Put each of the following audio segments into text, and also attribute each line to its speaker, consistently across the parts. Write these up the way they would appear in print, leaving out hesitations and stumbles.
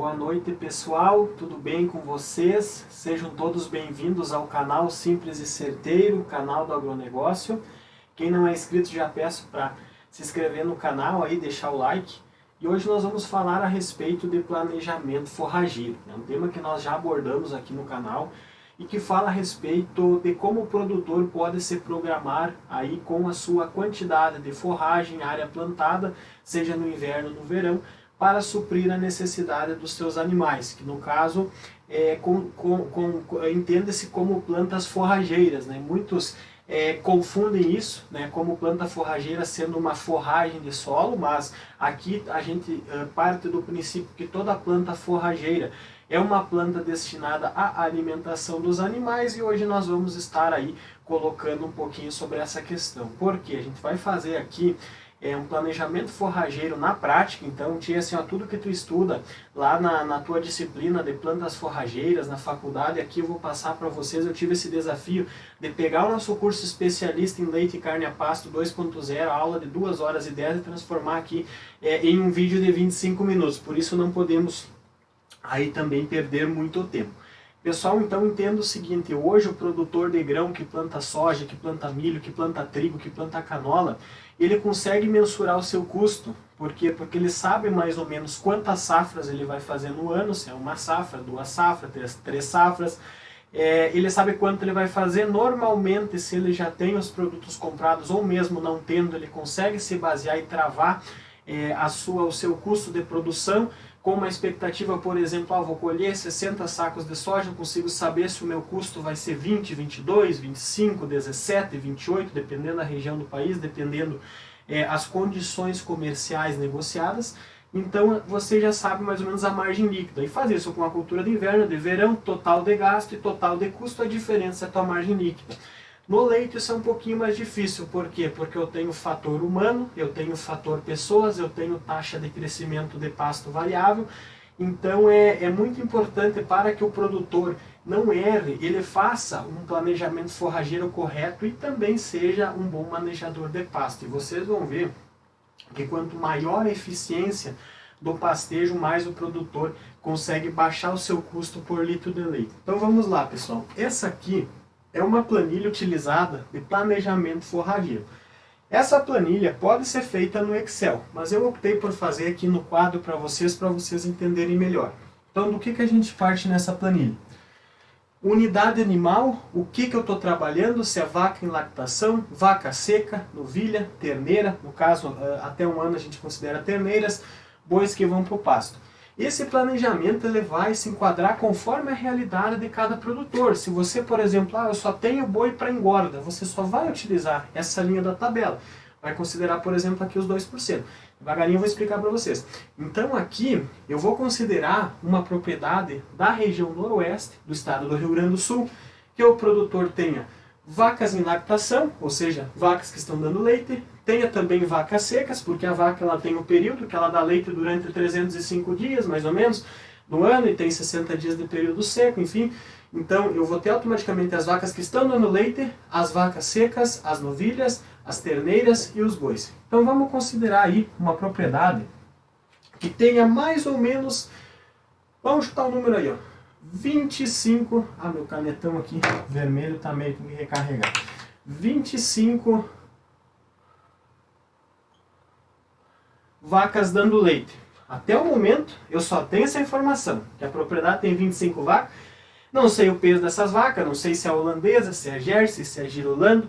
Speaker 1: Boa noite, pessoal, tudo bem com vocês? Sejam todos bem-vindos ao canal Simples e Certeiro, canal do agronegócio. Quem não é inscrito, já peço para se inscrever no canal, aí, deixar o like. E hoje nós vamos falar a respeito de planejamento forrageiro. É um tema que nós já abordamos aqui no canal e que fala a respeito de como o produtor pode se programar aí com a sua quantidade de forragem, área plantada, seja no inverno ou no verão, para suprir a necessidade dos seus animais, que no caso entende-se como plantas forrageiras, né? Muitos confundem isso, né, como planta forrageira sendo uma forragem de solo, mas aqui a gente parte do princípio que toda planta forrageira é uma planta destinada à alimentação dos animais, e hoje nós vamos estar aí colocando um pouquinho sobre essa questão. Porque a gente vai fazer aqui um planejamento forrageiro na prática. Então, tinha assim, ó, tudo que tu estuda lá na tua disciplina de plantas forrageiras, na faculdade, aqui eu vou passar para vocês. Eu tive esse desafio de pegar o nosso curso especialista em leite e carne a pasto 2.0, a aula de 2 horas e 10, e transformar aqui em um vídeo de 25 minutos. Por isso não podemos aí também perder muito tempo. Pessoal, então entenda o seguinte: hoje o produtor de grão que planta soja, que planta milho, que planta trigo, que planta canola, ele consegue mensurar o seu custo. Por quê? Porque ele sabe mais ou menos quantas safras ele vai fazer no ano, se é uma safra, 2 safras, 3 safras. Ele sabe quanto ele vai fazer. Normalmente, se ele já tem os produtos comprados, ou mesmo não tendo, ele consegue se basear e travar o seu custo de produção, com uma expectativa, por exemplo, vou colher 60 sacos de soja, eu consigo saber se o meu custo vai ser 20, 22, 25, 17, 28, dependendo da região do país, dependendo as condições comerciais negociadas. Então você já sabe mais ou menos a margem líquida. E fazer isso com a cultura de inverno, de verão, total de gasto e total de custo, a diferença é a tua margem líquida. No leite isso é um pouquinho mais difícil. Por quê? Porque eu tenho fator humano, eu tenho fator pessoas, eu tenho taxa de crescimento de pasto variável. Então é muito importante para que o produtor não erre, ele faça um planejamento forrageiro correto e também seja um bom manejador de pasto. E vocês vão ver que quanto maior a eficiência do pastejo, mais o produtor consegue baixar o seu custo por litro de leite. Então vamos lá, pessoal. Essa aqui é uma planilha utilizada de planejamento forrageiro. Essa planilha pode ser feita no Excel, mas eu optei por fazer aqui no quadro para vocês entenderem melhor. Então, do que a gente parte nessa planilha? Unidade animal, o que eu estou trabalhando, se é vaca em lactação, vaca seca, novilha, terneira, no caso, até 1 ano a gente considera terneiras, bois que vão para o pasto. Esse planejamento ele vai se enquadrar conforme a realidade de cada produtor. Se você, por exemplo, eu só tenho boi para engorda, você só vai utilizar essa linha da tabela. Vai considerar, por exemplo, aqui os 2%. Devagarinho eu vou explicar para vocês. Então aqui eu vou considerar uma propriedade da região noroeste do estado do Rio Grande do Sul, que o produtor tenha vacas em lactação, ou seja, vacas que estão dando leite, tenha também vacas secas, porque a vaca ela tem um período que ela dá leite durante 305 dias, mais ou menos, no ano, e tem 60 dias de período seco, enfim. Então eu vou ter automaticamente as vacas que estão dando leite, as vacas secas, as novilhas, as terneiras e os bois. Então vamos considerar aí uma propriedade que tenha mais ou menos, vamos chutar o número aí, ó, 25, meu canetão aqui vermelho tá meio que recarregar, 25 vacas dando leite. Até o momento eu só tenho essa informação, que a propriedade tem 25 vacas, não sei o peso dessas vacas, não sei se é holandesa, se é Jersey, se é girolando,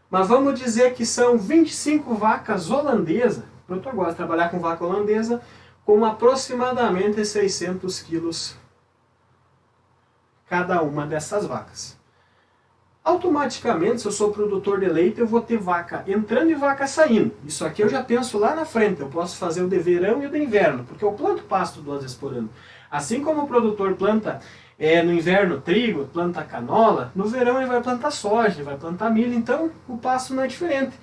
Speaker 1: mas vamos dizer que são 25 vacas holandesas. O produtor gosta de trabalhar com vaca holandesa, com aproximadamente 600 quilos cada uma dessas vacas. Automaticamente, se eu sou produtor de leite, eu vou ter vaca entrando e vaca saindo. Isso aqui eu já penso lá na frente. Eu posso fazer o de verão e o de inverno, porque eu planto pasto 2 vezes por ano. Assim como o produtor planta no inverno trigo, planta canola, no verão ele vai plantar soja, ele vai plantar milho, então o pasto não é diferente.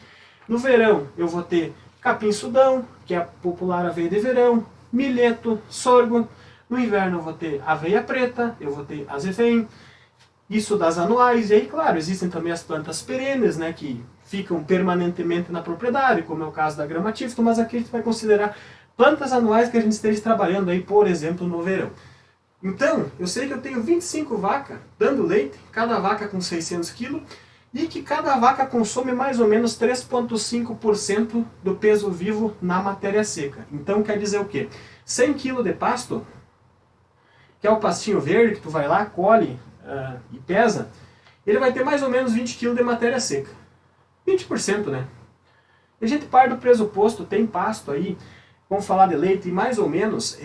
Speaker 1: No verão eu vou ter capim-sudão, que é a popular aveia de verão, milheto, sorgo. No inverno eu vou ter aveia preta, eu vou ter azevém, isso das anuais. E aí, claro, existem também as plantas perenes, né, que ficam permanentemente na propriedade, como é o caso da grama tífica, mas aqui a gente vai considerar plantas anuais que a gente esteja trabalhando aí, por exemplo, no verão. Então, eu sei que eu tenho 25 vacas dando leite, cada vaca com 600 kg, e que cada vaca consome mais ou menos 3,5% do peso vivo na matéria seca. Então quer dizer o quê? 100 kg de pasto, que é o pastinho verde que tu vai lá, colhe e pesa, ele vai ter mais ou menos 20 kg de matéria seca. 20%, né? E a gente parte do pressuposto, tem pasto aí, vamos falar de leite, mais ou menos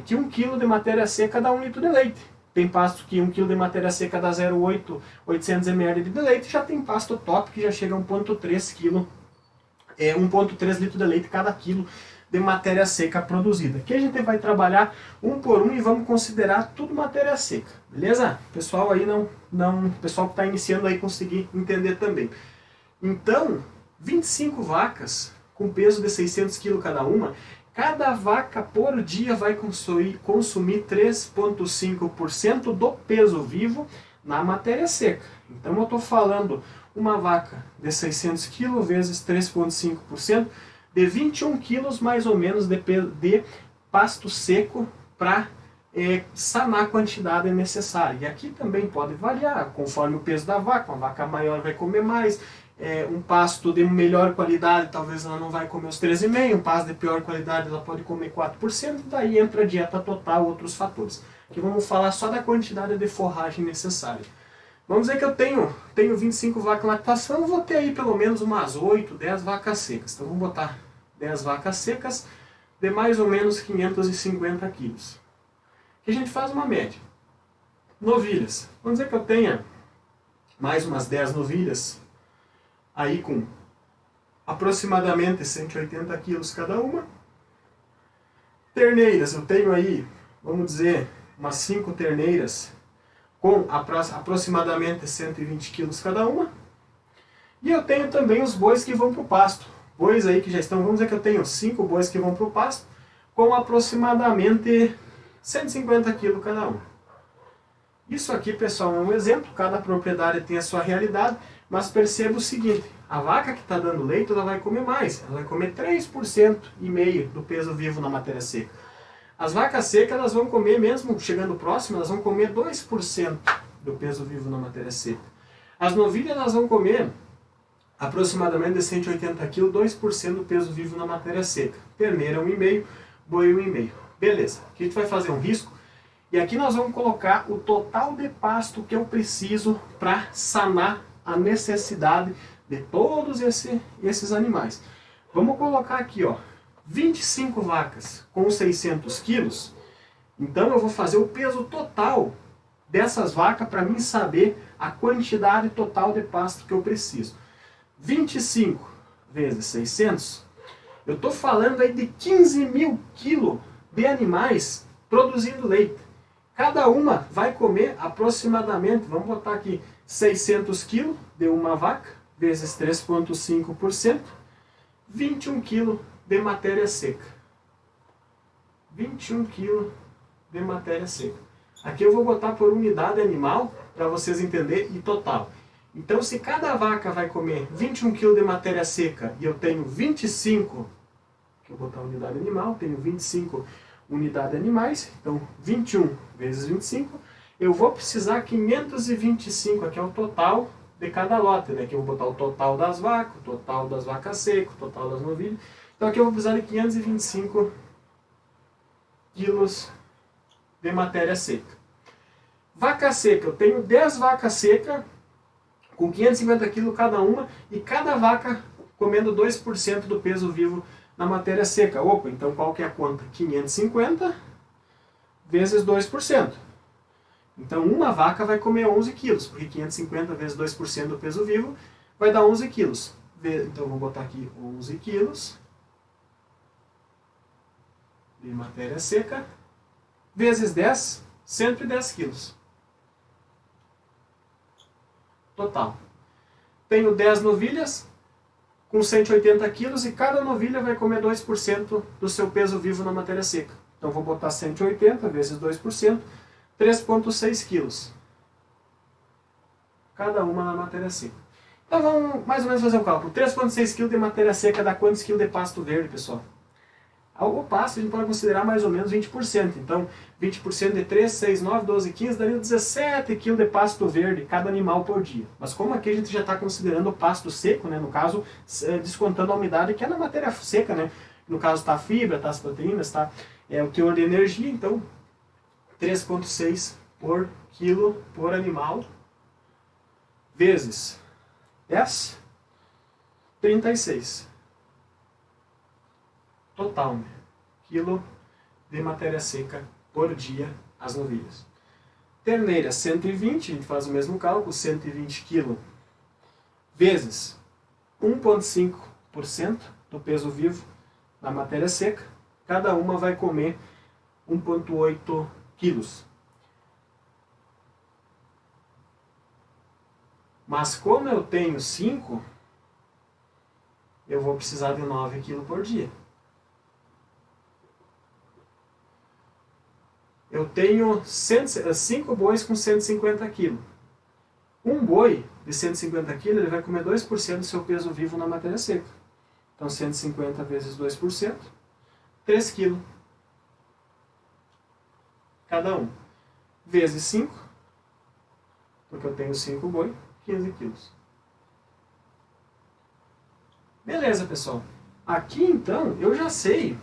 Speaker 1: que 1 kg de matéria seca dá 1 litro de leite. Tem pasto que 1 kg de matéria seca dá 0,8, 800 ml de leite, já tem pasto top que já chega a 1,3 kg, 1,3 litro de leite cada quilo de matéria seca produzida. Aqui a gente vai trabalhar um por um e vamos considerar tudo matéria seca, beleza? Pessoal aí pessoal que está iniciando aí conseguir entender também. Então, 25 vacas com peso de 600 kg cada uma, cada vaca por dia vai consumir 3,5% do peso vivo na matéria seca. Então eu estou falando uma vaca de 600 kg vezes 3,5% de 21 quilos mais ou menos de pasto seco para sanar a quantidade necessária. E aqui também pode variar conforme o peso da vaca. Uma vaca maior vai comer mais. Um pasto de melhor qualidade, talvez ela não vai comer os 13,5%, um pasto de pior qualidade ela pode comer 4%, daí entra a dieta total, outros fatores. Aqui vamos falar só da quantidade de forragem necessária. Vamos dizer que eu tenho 25 vacas em lactação, eu vou ter aí pelo menos umas 8, 10 vacas secas. Então vamos botar 10 vacas secas de mais ou menos 550 quilos. Aqui a gente faz uma média. Novilhas. Vamos dizer que eu tenha mais umas 10 novilhas, aí com aproximadamente 180 quilos cada uma. Terneiras, eu tenho aí, vamos dizer, umas 5 terneiras com aproximadamente 120 quilos cada uma. E eu tenho também os bois que vão para o pasto. Bois aí que já estão, vamos dizer que eu tenho 5 bois que vão para o pasto com aproximadamente 150 quilos cada um. Isso aqui, pessoal, é um exemplo, cada propriedade tem a sua realidade, mas perceba o seguinte, a vaca que está dando leite, ela vai comer mais, ela vai comer 3,5% do peso vivo na matéria seca. As vacas secas, elas vão comer, mesmo chegando próximo, elas vão comer 2% do peso vivo na matéria seca. As novilhas, elas vão comer aproximadamente de 180 kg, 2% do peso vivo na matéria seca. Terneira 1,5%, boi 1,5%. Beleza, aqui a gente vai fazer um risco. E aqui nós vamos colocar o total de pasto que eu preciso para sanar a necessidade de todos esses animais. Vamos colocar aqui, ó, 25 vacas com 600 quilos. Então eu vou fazer o peso total dessas vacas para mim saber a quantidade total de pasto que eu preciso. 25 vezes 600, eu estou falando aí de 15 mil quilos de animais produzindo leite. Cada uma vai comer aproximadamente, vamos botar aqui, 600 kg de uma vaca, vezes 3,5%, 21 kg de matéria seca. 21 kg de matéria seca. Aqui eu vou botar por unidade animal, para vocês entenderem, e total. Então, se cada vaca vai comer 21 kg de matéria seca, e eu tenho 25, que eu vou botar unidade animal, tenho 25 unidades animais, então 21 vezes 25, eu vou precisar 525, aqui é o total de cada lote, né? Aqui eu vou botar o total das vacas, o total das vacas secas, o total das novilhas. Então aqui eu vou precisar de 525 quilos de matéria seca. Vaca seca, eu tenho 10 vacas secas, com 550 quilos cada uma, e cada vaca comendo 2% do peso vivo na matéria seca. Opa, então qual que é a conta? 550 vezes 2%. Então uma vaca vai comer 11 quilos, porque 550 vezes 2% do peso vivo vai dar 11 quilos. Então vou botar aqui 11 quilos de matéria seca, vezes 10, 110 quilos. Total. Tenho 10 novilhas com 180 quilos e cada novilha vai comer 2% do seu peso vivo na matéria seca. Então vou botar 180 vezes 2%, 3,6 quilos. Cada uma na matéria seca. Então vamos mais ou menos fazer o cálculo. 3,6 quilos de matéria seca dá quantos quilos de pasto verde, pessoal? O pasto a gente pode considerar mais ou menos 20%. Então, 20% de 3, 6, 9, 12, 15, daria 17 kg de pasto verde cada animal por dia. Mas como aqui a gente já está considerando o pasto seco, né, no caso, descontando a umidade que é na matéria seca, né, no caso está a fibra, está as proteínas, está o teor de energia, então 3,6 por quilo por animal, vezes 10, 36. Total, né? Quilo de matéria seca por dia as novilhas. Terneira, 120, a gente faz o mesmo cálculo, 120 kg vezes 1,5% do peso vivo na matéria seca. Cada uma vai comer 1,8 quilos. Mas como eu tenho 5, eu vou precisar de 9 kg por dia. Eu tenho 5 bois com 150 kg. Um boi de 150 kg ele vai comer 2% do seu peso vivo na matéria seca. Então 150 vezes 2%, 3 kg. Cada um. Vezes 5, porque eu tenho 5 boi, 15 quilos. Beleza, pessoal. Aqui então eu já sei,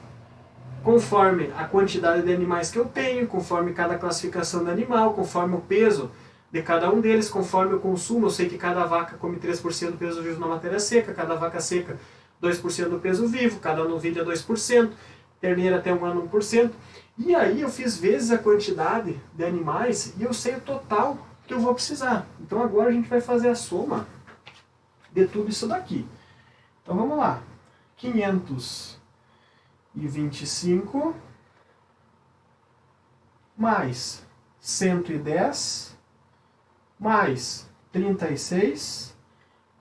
Speaker 1: conforme a quantidade de animais que eu tenho, conforme cada classificação de animal, conforme o peso de cada um deles, conforme o consumo, eu sei que cada vaca come 3% do peso vivo na matéria seca, cada vaca seca 2% do peso vivo, cada novilha 2%, terneira até 1 ano 1%. E aí eu fiz vezes a quantidade de animais e eu sei o total que eu vou precisar. Então agora a gente vai fazer a soma de tudo isso daqui. Então vamos lá. 525 mais 110 mais 36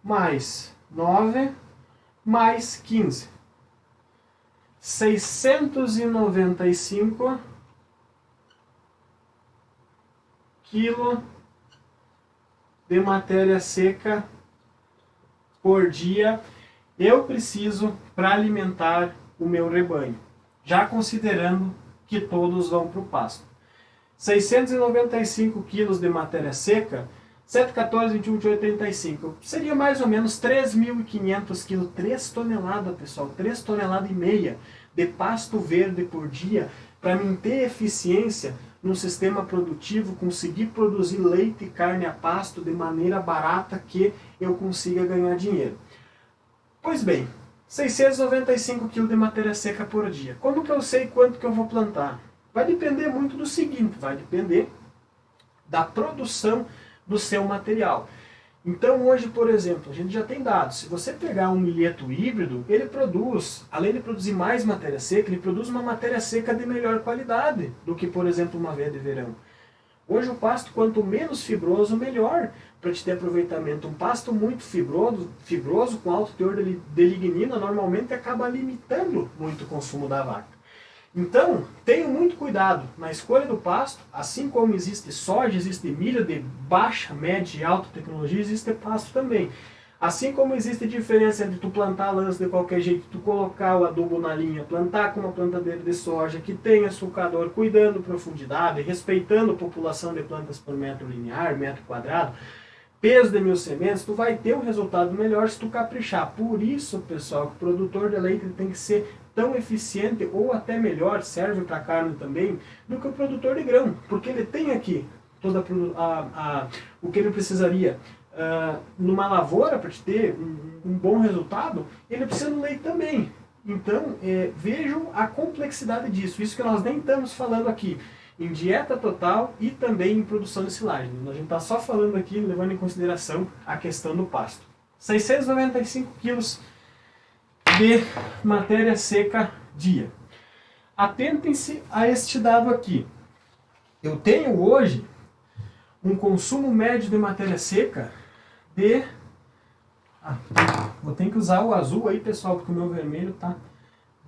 Speaker 1: mais 9 mais 15. 695 quilo de matéria seca por dia eu preciso para alimentar o meu rebanho, já considerando que todos vão para o pasto. 695 quilos de matéria seca, 714, 21, 28, 35. Seria mais ou menos 3.500 quilos, 3 toneladas, pessoal, 3 toneladas e meia de pasto verde por dia para manter eficiência no sistema produtivo, conseguir produzir leite e carne a pasto de maneira barata que eu consiga ganhar dinheiro. Pois bem, 695 kg de matéria seca por dia. Como que eu sei quanto que eu vou plantar? Vai depender muito do seguinte, vai depender da produção do seu material. Então hoje, por exemplo, a gente já tem dados. Se você pegar um milheto híbrido, ele produz, além de produzir mais matéria seca, ele produz uma matéria seca de melhor qualidade do que, por exemplo, uma aveia de verão. Hoje o pasto, quanto menos fibroso, melhor para te ter aproveitamento. Um pasto muito fibroso com alto teor de lignina, normalmente acaba limitando muito o consumo da vaca. Então, tenha muito cuidado na escolha do pasto, assim como existe soja, existe milho de baixa, média e alta tecnologia, existe pasto também. Assim como existe diferença entre tu plantar lãs de qualquer jeito, tu colocar o adubo na linha, plantar com uma plantadeira de soja que tenha sulcador, cuidando profundidade, respeitando a população de plantas por metro linear, metro quadrado, peso de 1000 sementes, tu vai ter um resultado melhor se tu caprichar. Por isso, pessoal, que o produtor de leite tem que ser tão eficiente ou até melhor, serve para carne também, do que o produtor de grão, porque ele tem aqui toda o que ele precisaria. Numa lavoura, para te ter um bom resultado, ele precisa do leite também. Então, vejam a complexidade disso. Isso que nós nem estamos falando aqui em dieta total e também em produção de silagem. A gente está só falando aqui, levando em consideração a questão do pasto. 695 quilos de matéria seca dia. Atentem-se a este dado aqui. Eu tenho hoje um consumo médio de matéria seca de... vou ter que usar o azul aí, pessoal, porque o meu vermelho tá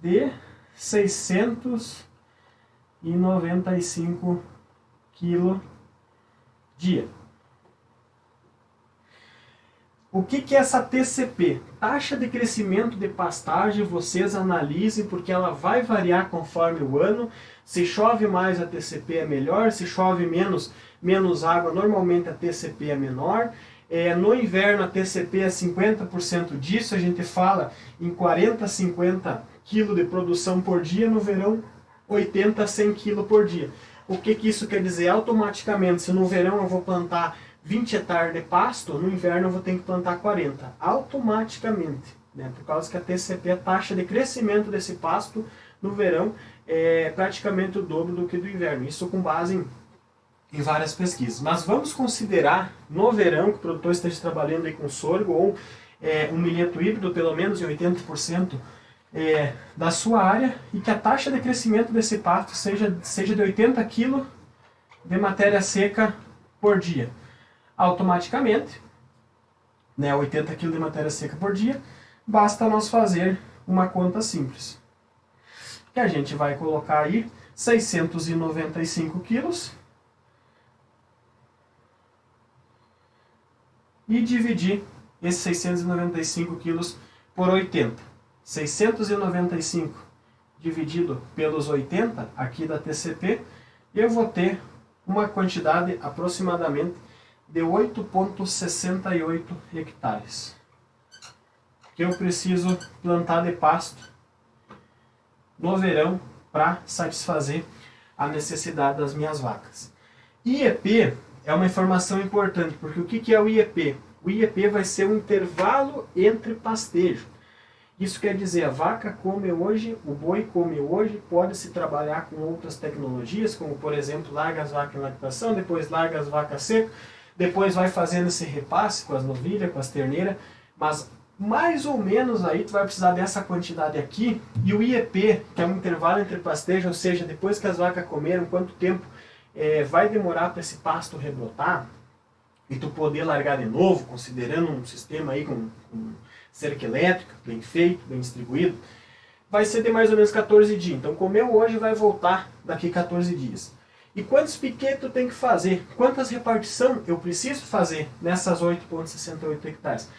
Speaker 1: de 695 kg dia. O que é essa TCP? Taxa de crescimento de pastagem, vocês analisem, porque ela vai variar conforme o ano. Se chove mais, a TCP é melhor. Se chove menos água, normalmente a TCP é menor. No inverno, a TCP é 50% disso. A gente fala em 40, 50 kg de produção por dia. No verão, 80, 100 kg por dia. O que isso quer dizer? Automaticamente, se no verão eu vou plantar 20 hectares de pasto, no inverno eu vou ter que plantar 40. Automaticamente. Né? Por causa que a TCP, a taxa de crescimento desse pasto no verão, é praticamente o dobro do que do inverno. Isso com base em várias pesquisas. Mas vamos considerar no verão que o produtor esteja trabalhando aí com sorgo ou um milheto híbrido, pelo menos em 80% da sua área, e que a taxa de crescimento desse pasto seja de 80 kg de matéria seca por dia. Automaticamente, 80 kg de matéria seca por dia, basta nós fazer uma conta simples. Que a gente vai colocar aí 695 quilos e dividir esses 695 quilos por 80. 695 dividido pelos 80 aqui da TCP, eu vou ter uma quantidade aproximadamente de 8,68 hectares que eu preciso plantar de pasto no verão para satisfazer a necessidade das minhas vacas. IEP é uma informação importante, porque o que é o IEP? O IEP vai ser um intervalo entre pastejo. Isso quer dizer, a vaca come hoje, o boi come hoje, pode-se trabalhar com outras tecnologias, como por exemplo, larga as vacas em lactação, depois larga as vacas secas, depois vai fazendo esse repasse com as novilhas, com as terneiras, mas mais ou menos aí tu vai precisar dessa quantidade aqui, e o IEP, que é um intervalo entre pastejo, ou seja, depois que as vacas comeram, quanto tempo vai demorar para esse pasto rebrotar, e tu poder largar de novo, considerando um sistema aí com cerca elétrica, bem feito, bem distribuído, vai ser de mais ou menos 14 dias. Então comeu hoje, vai voltar daqui 14 dias. E quantos piquetes tu tem que fazer? Quantas repartição eu preciso fazer nessas 8,68 hectares?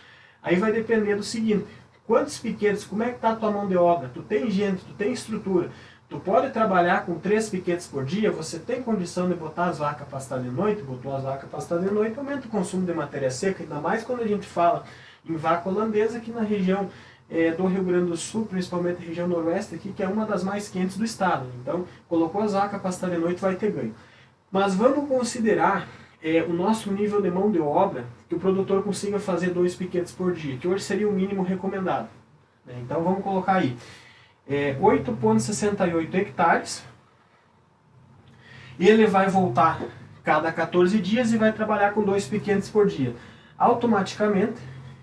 Speaker 1: Aí vai depender do seguinte, quantos piquetes, como é que está a tua mão de obra? Tu tem gente, tu tem estrutura, tu pode trabalhar com 3 piquetes por dia, você tem condição de botar as vacas pastar de noite, botou as vacas pastar de noite, aumenta o consumo de matéria seca, ainda mais quando a gente fala em vaca holandesa, aqui na região do Rio Grande do Sul, principalmente a região noroeste, aqui, que é uma das mais quentes do estado. Então, colocou as vacas pastar de noite, vai ter ganho. Mas vamos considerar o nosso nível de mão de obra, que o produtor consiga fazer 2 piquetes por dia, que hoje seria o mínimo recomendado. Então, vamos colocar aí 8,68 hectares, ele vai voltar cada 14 dias e vai trabalhar com 2 piquetes por dia. Automaticamente,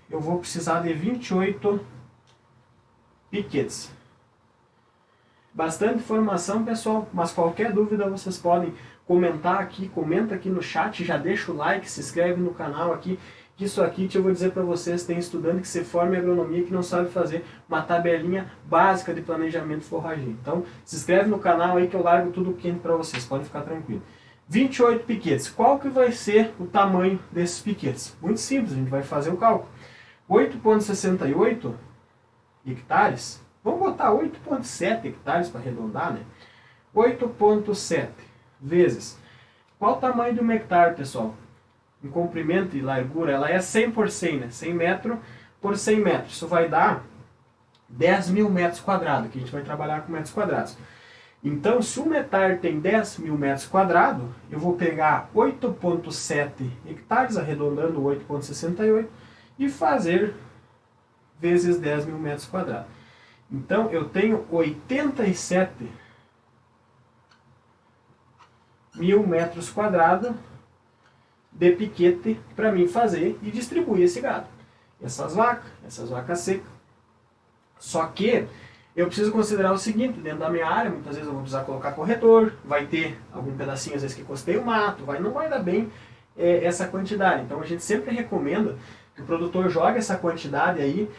Speaker 1: eu vou precisar de 28 piquetes. Bastante informação, pessoal, mas qualquer dúvida vocês podem comentar aqui, comenta aqui no chat, já deixa o like, se inscreve no canal aqui, que isso aqui, eu vou dizer para vocês, tem estudante que se forma em agronomia que não sabe fazer uma tabelinha básica de planejamento forrageiro. Então, se inscreve no canal aí que eu largo tudo quente para vocês, podem ficar tranquilo. 28 piquetes, qual que vai ser o tamanho desses piquetes? Muito simples, a gente vai fazer o cálculo. 8,68 hectares, vamos botar 8,7 hectares para arredondar, né? 8,7 vezes, qual o tamanho de um hectare, pessoal? Em comprimento e largura, ela é 100 por 100, né? 100 metros por 100 metros, isso vai dar 10 mil metros quadrados, que a gente vai trabalhar com metros quadrados. Então, se um hectare tem 10 mil metros quadrados, eu vou pegar 8,7 hectares, arredondando 8,68, e fazer vezes 10 mil metros quadrados. Então, eu tenho 87 mil metros quadrados de piquete para mim fazer e distribuir esse gado. Essas vacas secas. Só que eu preciso considerar o seguinte, dentro da minha área, muitas vezes eu vou precisar colocar corredor, vai ter algum pedacinho às vezes que costei o mato, não vai dar bem essa quantidade. Então a gente sempre recomenda que o produtor jogue essa quantidade aí,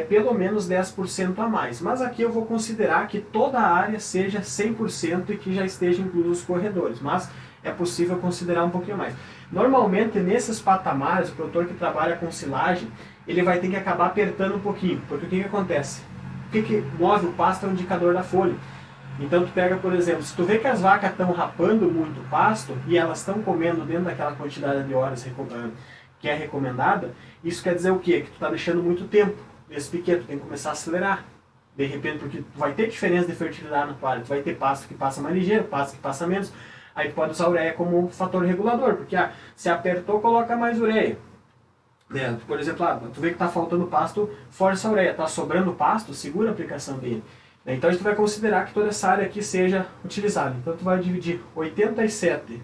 Speaker 1: pelo menos 10% a mais. Mas aqui eu vou considerar que toda a área seja 100% e que já esteja incluso os corredores. Mas é possível considerar um pouquinho mais. Normalmente nesses patamares, o produtor que trabalha com silagem, ele vai ter que acabar apertando um pouquinho, porque o que acontece? O que move o pasto é o indicador da folha. Então tu pega, por exemplo, se tu vê que as vacas estão rapando muito o pasto e elas estão comendo dentro daquela quantidade de horas que é recomendada, isso quer dizer o quê? Que tu está deixando muito tempo esse piquete, tu tem que começar a acelerar. De repente, porque tu vai ter diferença de fertilidade na tua área, tu vai ter pasto que passa mais ligeiro, pasto que passa menos, aí tu pode usar a ureia como fator regulador, porque se apertou, coloca mais ureia. Por exemplo, tu vê que está faltando pasto, força a ureia, está sobrando pasto, segura a aplicação dele. Então a gente vai considerar que toda essa área aqui seja utilizada. Então tu vai dividir 87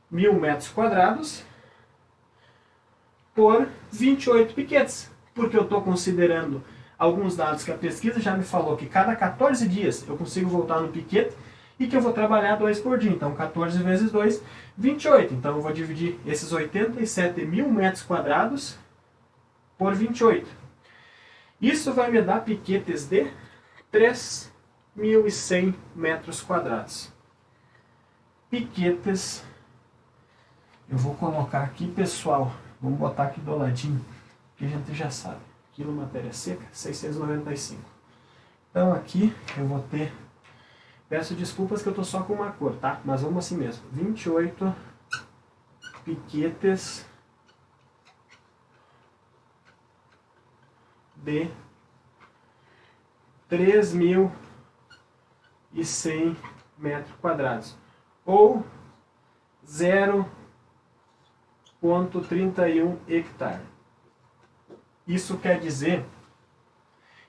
Speaker 1: mil metros quadrados por 28 piquetes, porque eu estou considerando alguns dados que a pesquisa já me falou que cada 14 dias eu consigo voltar no piquete e que eu vou trabalhar 2 por dia. Então 14 vezes 2, 28. Então eu vou dividir esses 87 mil metros quadrados por 28. Isso vai me dar piquetes de 3.100 metros quadrados. Piquetes. Eu vou colocar aqui, pessoal. Vamos botar aqui do ladinho, que a gente já sabe. Quilo matéria seca, 695. Então aqui eu vou ter... Peço desculpas que eu estou só com uma cor, tá? Mas vamos assim mesmo. 28 piquetes de 3.100 metros quadrados. Ou 0,31 hectare. Isso quer dizer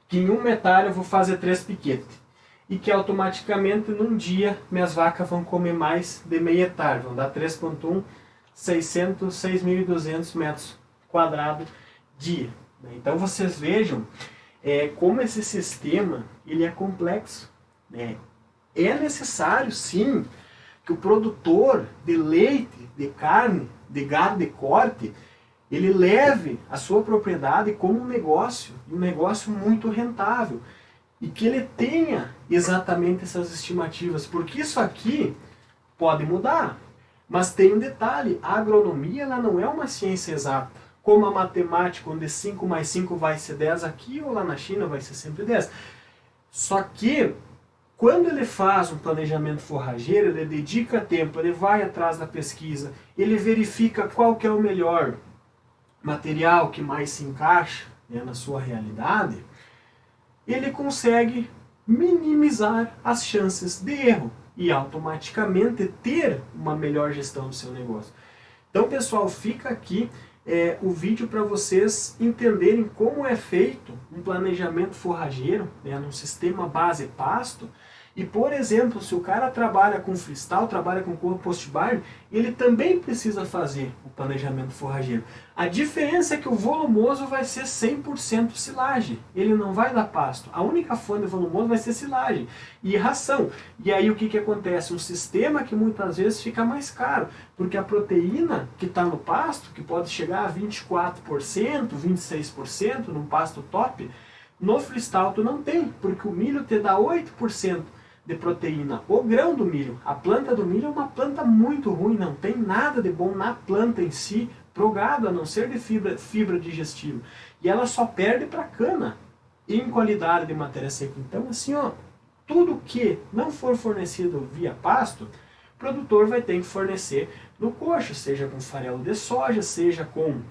Speaker 1: que em 1 hectare eu vou fazer 3 piquetes. E que automaticamente num dia minhas vacas vão comer mais de meio hectare. Vão dar 3,1, 6.200 metros quadrados dia. Então vocês vejam como esse sistema ele é complexo. É necessário sim que o produtor de leite, de carne, de gado de corte, ele leve a sua propriedade como um negócio muito rentável. E que ele tenha exatamente essas estimativas, porque isso aqui pode mudar. Mas tem um detalhe, a agronomia ela não é uma ciência exata. Como a matemática, onde 5 mais 5 vai ser 10, aqui ou lá na China vai ser sempre 10. Só que, quando ele faz um planejamento forrageiro, ele dedica tempo, ele vai atrás da pesquisa, ele verifica qual que é o melhor material que mais se encaixa na sua realidade, ele consegue minimizar as chances de erro e automaticamente ter uma melhor gestão do seu negócio. Então, pessoal, fica aqui o vídeo para vocês entenderem como é feito um planejamento forrageiro, num sistema base pasto. E, por exemplo, se o cara trabalha com freestyle, trabalha com compost barn, ele também precisa fazer o planejamento forrageiro. A diferença é que o volumoso vai ser 100% silagem. Ele não vai dar pasto. A única fonte de volumoso vai ser silagem e ração. E aí o que acontece? Um sistema que muitas vezes fica mais caro, porque a proteína que está no pasto, que pode chegar a 24%, 26% num pasto top, no freestyle tu não tem, porque o milho te dá 8% de proteína. O grão do milho, a planta do milho é uma planta muito ruim, não tem nada de bom na planta em si, pro gado, a não ser de fibra digestiva. E ela só perde para cana em qualidade de matéria seca. Então, assim, tudo que não for fornecido via pasto, o produtor vai ter que fornecer no coxo, seja com farelo de soja, seja com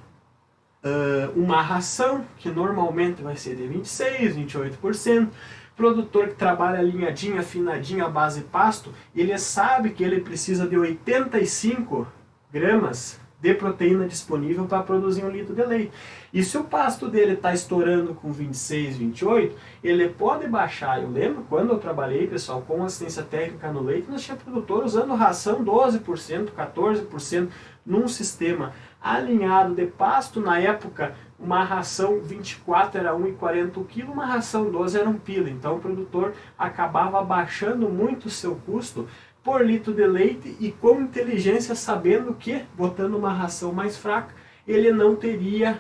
Speaker 1: uma ração, que normalmente vai ser de 26%, 28%. Produtor que trabalha alinhadinho, afinadinho à base pasto, ele sabe que ele precisa de 85 gramas de proteína disponível para produzir 1 litro de leite. E se o pasto dele está estourando com 26, 28, ele pode baixar. Eu lembro quando eu trabalhei, pessoal, com assistência técnica no leite, nós tínhamos produtor usando ração 12%, 14% num sistema alinhado de pasto. Na época, uma ração 24 era 1,40 o quilo, uma ração 12 era 1 pila. Então o produtor acabava baixando muito o seu custo por litro de leite e com inteligência, sabendo que, botando uma ração mais fraca, ele não teria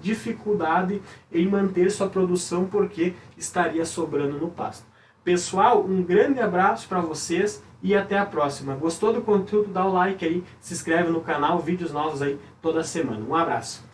Speaker 1: dificuldade em manter sua produção porque estaria sobrando no pasto. Pessoal, um grande abraço para vocês e até a próxima. Gostou do conteúdo? Dá o like aí, se inscreve no canal, vídeos novos aí toda semana. Um abraço.